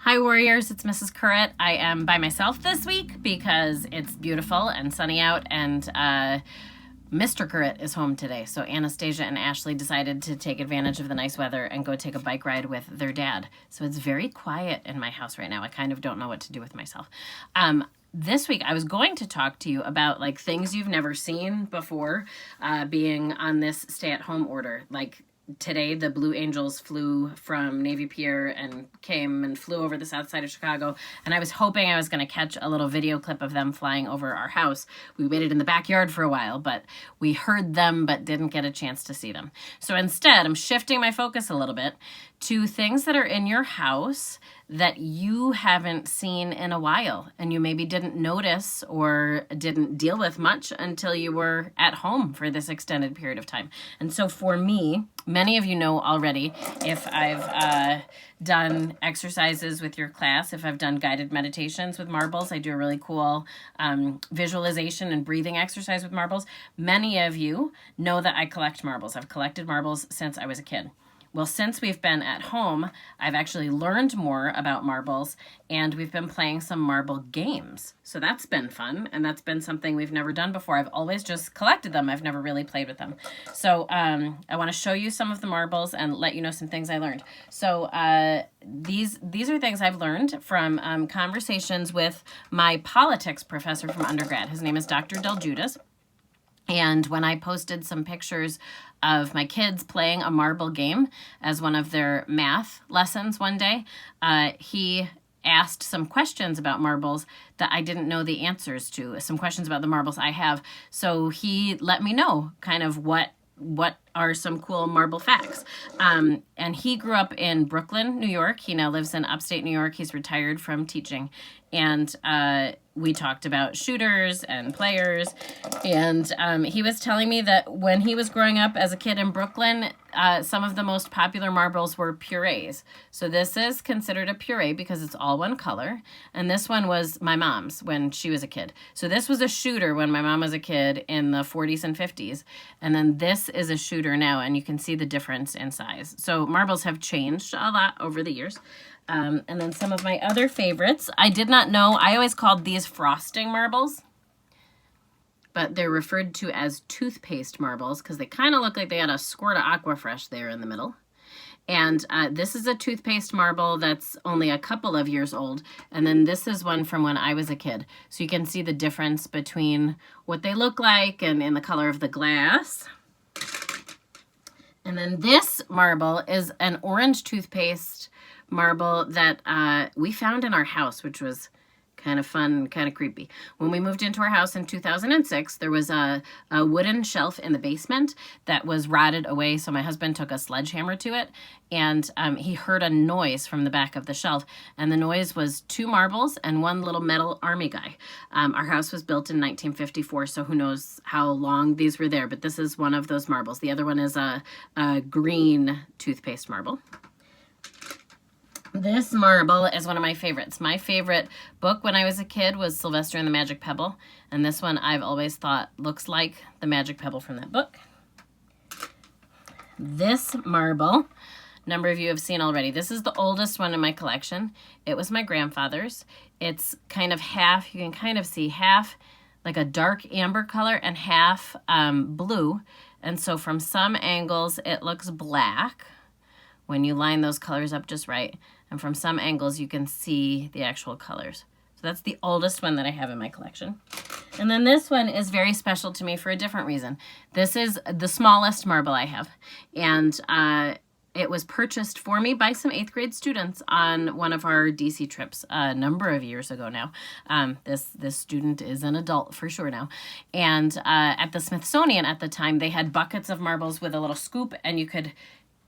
Hi Warriors, it's Mrs. Currit. I am by myself this week because it's beautiful and sunny out, and Mr. Currit is home today. So Anastasia and Ashley decided to take advantage of the nice weather and go take a bike ride with their dad. So it's very quiet in my house right now. I kind of don't know what to do with myself. This week I was going to talk to you about like things you've never seen before being on this stay-at-home order. Like today, the Blue Angels flew from Navy Pier and came and flew over the south side of Chicago. And I was hoping I was going to catch a little video clip of them flying over our house. We waited in the backyard for a while, but we heard them but didn't get a chance to see them. So instead, I'm shifting my focus a little bit to things that are in your house that you haven't seen in a while and you maybe didn't notice or didn't deal with much until you were at home for this extended period of time. And so for me, many of you know already, if I've done exercises with your class, if I've done guided meditations with marbles, I do a really cool visualization and breathing exercise with marbles. Many of you know that I collect marbles. I've collected marbles since I was a kid. Well, since we've been at home, I've actually learned more about marbles, and we've been playing some marble games. So that's been fun, and that's been something we've never done before. I've always just collected them. I've never really played with them. So I want to show you some of the marbles and let you know some things I learned. So these are things I've learned from conversations with my politics professor from undergrad. His name is Dr. Del Judas. And when I posted some pictures of my kids playing a marble game as one of their math lessons one day, he asked some questions about marbles that I didn't know the answers to, some questions about the marbles I have. So he let me know kind of what are some cool marble facts. And he grew up in Brooklyn, New York. He now lives in upstate New York. He's retired from teaching. And we talked about shooters and players. And he was telling me that when he was growing up as a kid in Brooklyn, some of the most popular marbles were purees. So this is considered a puree because it's all one color. And this one was my mom's when she was a kid. So this was a shooter when my mom was a kid in the 40s and 50s. And then this is a shooter now, and you can see the difference in size. So marbles have changed a lot over the years. And then some of my other favorites, I did not know, I always called these frosting marbles, but they're referred to as toothpaste marbles because they kind of look like they had a squirt of Aquafresh there in the middle. And this is a toothpaste marble that's only a couple of years old. And then this is one from when I was a kid. So you can see the difference between what they look like and in the color of the glass. And then this marble is an orange toothpaste marble that we found in our house, which was kind of fun, kind of creepy. When we moved into our house in 2006, there was a wooden shelf in the basement that was rotted away, so my husband took a sledgehammer to it, and he heard a noise from the back of the shelf, and the noise was 2 marbles and 1 little metal army guy. Our house was built in 1954, so who knows how long these were there, but this is one of those marbles. The other one is a green toothpaste marble. This marble is one of my favorites. My favorite book when I was a kid was Sylvester and the Magic Pebble. And this one I've always thought looks like the Magic Pebble from that book. This marble, a number of you have seen already. This is the oldest one in my collection. It was my grandfather's. It's kind of half, you can kind of see half like a dark amber color and half blue. And so from some angles it looks black when you line those colors up just right. And from some angles, you can see the actual colors. So that's the oldest one that I have in my collection. And then this one is very special to me for a different reason. This is the smallest marble I have. And it was purchased for me by some 8th grade students on one of our DC trips a number of years ago now. This student is an adult for sure now. And at the Smithsonian at the time, they had buckets of marbles with a little scoop, and you could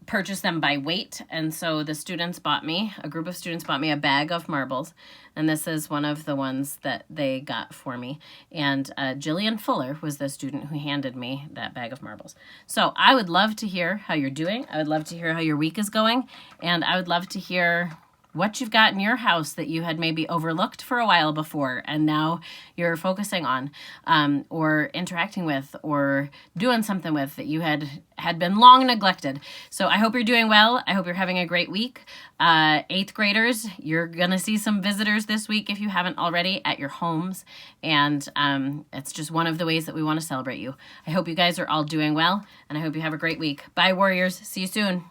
purchase them by weight. And so the students bought me, a group of students bought me a bag of marbles. And this is one of the ones that they got for me. And Jillian Fuller was the student who handed me that bag of marbles. So I would love to hear how you're doing. I would love to hear how your week is going. And I would love to hear what you've got in your house that you had maybe overlooked for a while before and now you're focusing on, or interacting with, or doing something with that you had been long neglected. So I hope you're doing well. I hope you're having a great week. 8th graders, you're going to see some visitors this week if you haven't already at your homes. And it's just one of the ways that we want to celebrate you. I hope you guys are all doing well, and I hope you have a great week. Bye, Warriors. See you soon.